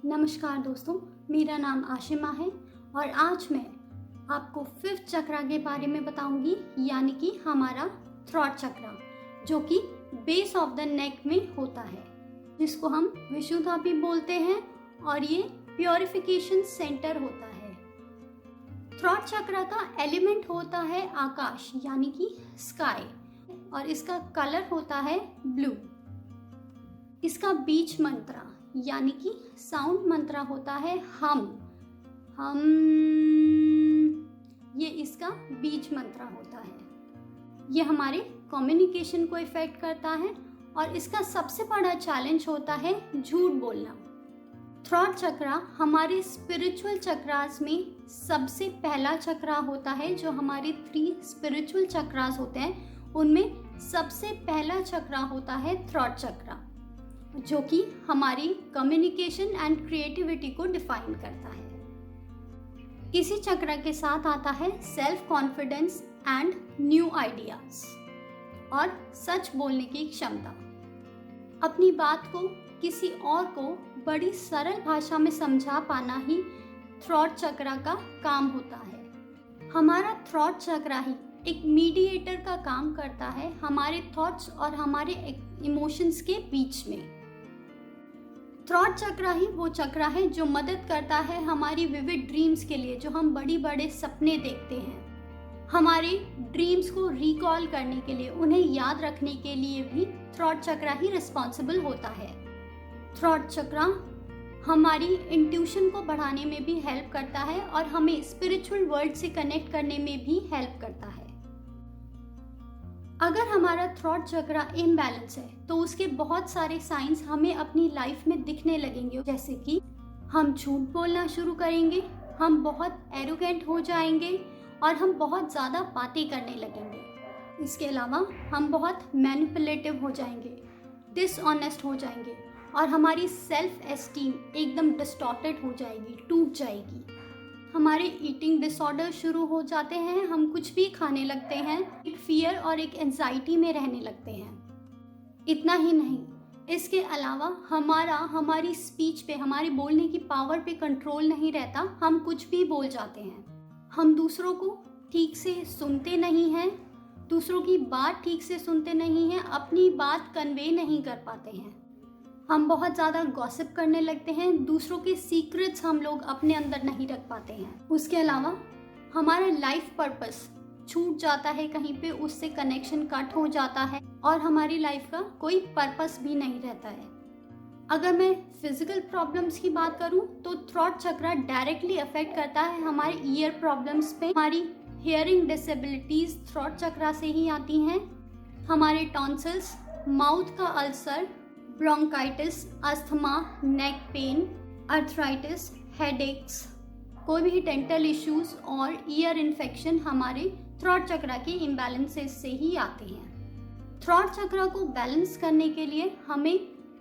नमस्कार दोस्तों, मेरा नाम आशिमा है और आज मैं आपको 5th चक्रा के बारे में बताऊंगी, यानी कि हमारा थ्रॉट चक्रा, जो कि बेस ऑफ द नेक में होता है, जिसको हम विशुद्धा भी बोलते हैं और ये प्योरिफिकेशन सेंटर होता है। थ्रॉट चक्रा का एलिमेंट होता है आकाश, यानी कि स्काई, और इसका कलर होता है ब्लू। इसका बीज मंत्रा यानी कि साउंड मंत्रा होता है हम। ये इसका बीज मंत्रा होता है। ये हमारे कम्युनिकेशन को इफेक्ट करता है और इसका सबसे बड़ा चैलेंज होता है झूठ बोलना। थ्रॉट चक्रा हमारे स्पिरिचुअल चक्रास में सबसे पहला चक्रा होता है। जो हमारे 3 स्पिरिचुअल चक्रास होते हैं उनमें सबसे पहला चक्रा होता है थ्रॉट चक्रा, जो कि हमारी कम्युनिकेशन एंड क्रिएटिविटी को डिफाइन करता है। इसी चक्र के साथ आता है self confidence and new ideas और सच बोलने की क्षमता। अपनी बात को किसी और को बड़ी सरल भाषा में समझा पाना ही थ्रॉट चक्र का काम होता है। हमारा थ्रॉट चक्र ही एक मीडिएटर का काम करता है हमारे थॉट्स और हमारे इमोशंस के बीच में। थ्रॉट चक्रा ही वो चक्रा है जो मदद करता है हमारी विविड ड्रीम्स के लिए, जो हम बड़ी बड़े सपने देखते हैं। हमारे ड्रीम्स को रिकॉल करने के लिए, उन्हें याद रखने के लिए भी थ्रॉट चक्रा ही रिस्पॉन्सिबल होता है। थ्रॉट चक्रा हमारी इंट्यूशन को बढ़ाने में भी हेल्प करता है और हमें स्पिरिचुअल वर्ल्ड से कनेक्ट करने में भी हेल्प करता है। अगर हमारा थ्रॉट चक्रा इम्बैलेंस है तो उसके बहुत सारे साइंस हमें अपनी लाइफ में दिखने लगेंगे, जैसे कि हम झूठ बोलना शुरू करेंगे, हम बहुत एरोगेंट हो जाएंगे और हम बहुत ज़्यादा बातें करने लगेंगे। इसके अलावा हम बहुत मैनिपुलेटिव हो जाएंगे, डिसऑनेस्ट हो जाएंगे और हमारी सेल्फ एस्टीम एकदम डिस्टॉर्टेड हो जाएगी, टूट जाएगी। हमारे ईटिंग डिसऑर्डर शुरू हो जाते हैं, हम कुछ भी खाने लगते हैं, एक फियर और एक एंजाइटी में रहने लगते हैं। इतना ही नहीं, इसके अलावा हमारी स्पीच पे, हमारी बोलने की पावर पे कंट्रोल नहीं रहता, हम कुछ भी बोल जाते हैं। हम दूसरों को ठीक से सुनते नहीं हैं, दूसरों की बात ठीक से सुनते नहीं हैं, अपनी बात कन्वे नहीं कर पाते हैं। हम बहुत ज़्यादा गॉसिप करने लगते हैं, दूसरों के सीक्रेट्स हम लोग अपने अंदर नहीं रख पाते हैं। उसके अलावा हमारा लाइफ पर्पस छूट जाता है कहीं पे, उससे कनेक्शन कट हो जाता है और हमारी लाइफ का कोई पर्पस भी नहीं रहता है। अगर मैं फिजिकल प्रॉब्लम्स की बात करूं तो थ्रॉट चक्रा डायरेक्टली अफेक्ट करता है हमारे ईयर प्रॉब्लम्स पे। हमारी हियरिंग डिसेबिलिटीज थ्रॉट चक्रा से ही आती हैं। हमारे टॉन्सिल्स, माउथ का ulcer, bronchitis, asthma, neck pain, arthritis, headaches, कोई भी डेंटल इश्यूज और ईयर इन्फेक्शन हमारे थ्रॉट चक्रा के इम्बैलेंसेस से ही आते हैं। थ्रॉट चक्रा को बैलेंस करने के लिए हमें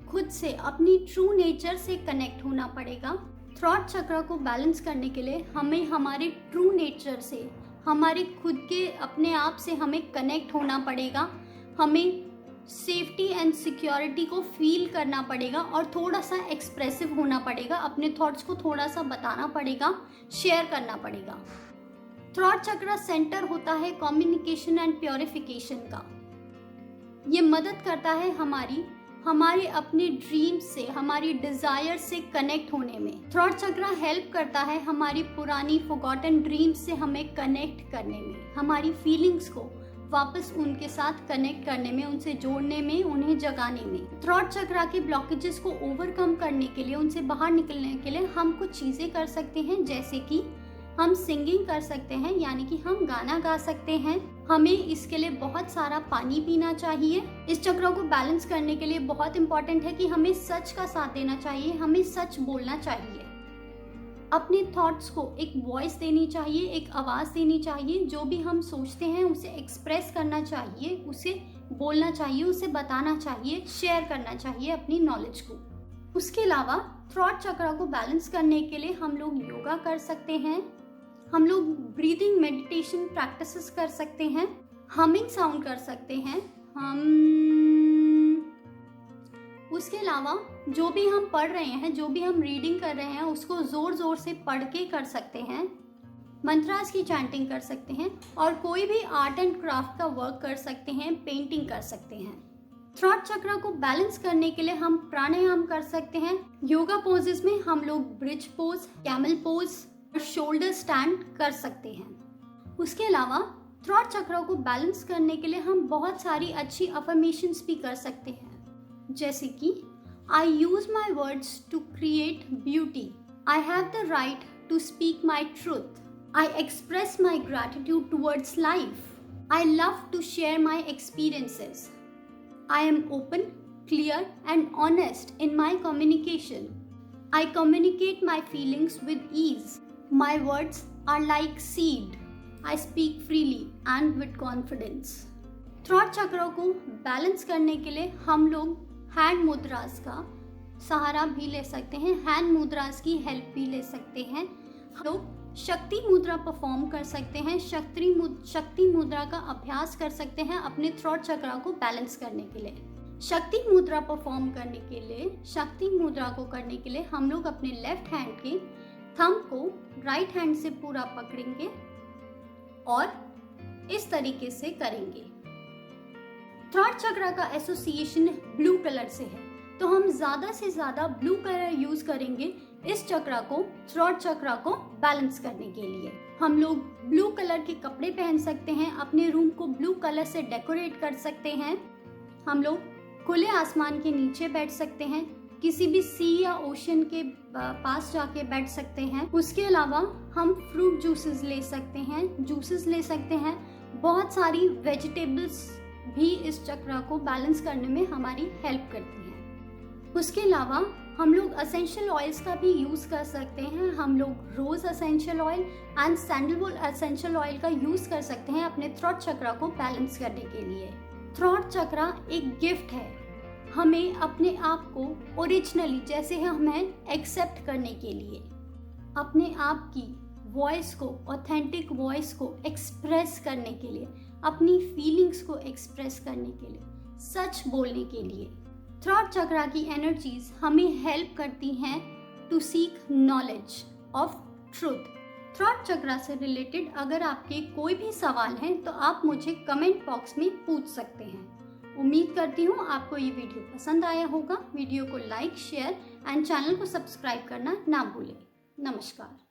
खुद से, अपनी ट्रू नेचर से कनेक्ट होना पड़ेगा। थ्रॉट चक्रा को बैलेंस करने के लिए हमें हमारे ट्रू नेचर से, हमारे खुद के अपने आप से हमें कनेक्ट होना पड़ेगा। हमें सेफ्टी एंड सिक्योरिटी को फील करना पड़ेगा और थोड़ा सा एक्सप्रेसिव होना पड़ेगा, अपने थॉट्स को थोड़ा सा बताना पड़ेगा, शेयर करना पड़ेगा। थ्रॉट चक्रा सेंटर होता है कम्युनिकेशन एंड प्योरिफिकेशन का। ये मदद करता है हमारे अपने ड्रीम्स से, हमारी डिजायर से कनेक्ट होने में। थ्रॉट चक्रा हेल्प करता है हमारी पुरानी फॉरगॉटन ड्रीम्स से हमें कनेक्ट करने में, हमारी फीलिंग्स को वापस उनके साथ कनेक्ट करने में, उनसे जोड़ने में, उन्हें जगाने में। थ्रॉट चक्रा के ब्लॉकेजेस को ओवरकम करने के लिए, उनसे बाहर निकलने के लिए हम कुछ चीजें कर सकते हैं, जैसे कि हम सिंगिंग कर सकते हैं, यानी कि हम गाना गा सकते हैं। हमें इसके लिए बहुत सारा पानी पीना चाहिए। इस चक्र को बैलेंस करने के लिए बहुत इंपॉर्टेंट है कि हमें सच का साथ देना चाहिए, हमें सच बोलना चाहिए। अपने थॉट्स को एक वॉइस देनी चाहिए, एक आवाज़ देनी चाहिए। जो भी हम सोचते हैं उसे एक्सप्रेस करना चाहिए, उसे बोलना चाहिए, उसे बताना चाहिए, शेयर करना चाहिए अपनी नॉलेज को। उसके अलावा थ्रॉट चक्रा को बैलेंस करने के लिए हम लोग योगा कर सकते हैं, हम लोग ब्रीदिंग मेडिटेशन प्रैक्टिसेस कर सकते हैं, हमिंग साउंड कर सकते हैं। हम उसके अलावा जो भी हम पढ़ रहे हैं, जो भी हम रीडिंग कर रहे हैं, उसको ज़ोर ज़ोर से पढ़ के कर सकते हैं। मंत्रास की चैंटिंग कर सकते हैं और कोई भी आर्ट एंड क्राफ्ट का वर्क कर सकते हैं, पेंटिंग कर सकते हैं। थ्रॉट चक्र को बैलेंस करने के लिए हम प्राणायाम कर सकते हैं। योगा पोजेस में हम लोग ब्रिज पोज, कैमल पोज और शोल्डर स्टैंड कर सकते हैं। उसके अलावा थ्रॉट चक्र को बैलेंस करने के लिए हम बहुत सारी अच्छी अफर्मेशंस भी कर सकते हैं, जैसे कि I use my words to create beauty, I have the right to speak my truth, I express my gratitude towards life. I love to share my experiences. I am open, clear, and honest in my communication. I communicate my feelings with ease. My words are like seed. I speak freely and with confidence. Throat चक्र को balance करने के लिए हम लोग hand मुद्रास का सहारा भी ले सकते हैं, हैंड मुद्रास की हेल्प भी ले सकते हैं। हम लोग शक्ति मुद्रा परफॉर्म कर सकते हैं, शक्ति मुद्रा का अभ्यास कर सकते हैं अपने थ्रॉट चक्र को बैलेंस करने के लिए। शक्ति मुद्रा परफॉर्म करने के लिए, शक्ति मुद्रा को करने के लिए हम लोग अपने लेफ्ट हैंड के थंब को राइट हैंड से पूरा पकड़ेंगे और इस तरीके से करेंगे। थ्रॉट चक्र का एसोसिएशन ब्लू कलर से है, तो हम ज़्यादा से ज़्यादा ब्लू कलर यूज करेंगे इस चक्र को, थ्रॉट चक्र को बैलेंस करने के लिए। हम लोग ब्लू कलर के कपड़े पहन सकते हैं, अपने रूम को ब्लू कलर से डेकोरेट कर सकते हैं। हम लोग खुले आसमान के नीचे बैठ सकते हैं, किसी भी सी या ओशन के पास जाके बैठ सकते हैं। उसके अलावा हम फ्रूट जूसेस ले सकते हैं, बहुत सारी वेजिटेबल्स भी इस चक्र को बैलेंस करने में हमारी हेल्प करती हैं। उसके अलावा हम लोग असेंशियल ऑयल्स का भी यूज़ कर सकते हैं। हम लोग rose essential oil and sandalwood essential oil का यूज़ कर सकते हैं अपने थ्रॉट चक्र को बैलेंस करने के लिए। थ्रॉट चक्र एक गिफ्ट है, हमें अपने आप को ओरिजिनली जैसे हमें एक्सेप्ट करने के लिए, अपने आप की वॉइस को, ऑथेंटिक वॉइस को एक्सप्रेस करने के लिए, अपनी फीलिंग्स को एक्सप्रेस करने के लिए, सच बोलने के लिए। थ्रॉट चक्र की एनर्जीज हमें हेल्प करती हैं to seek knowledge of truth. Throat chakra से रिलेटेड अगर आपके कोई भी सवाल हैं तो आप मुझे कमेंट बॉक्स में पूछ सकते हैं। उम्मीद करती हूँ आपको ये वीडियो पसंद आया होगा। वीडियो को लाइक, शेयर एंड चैनल को सब्सक्राइब करना ना भूलें। नमस्कार।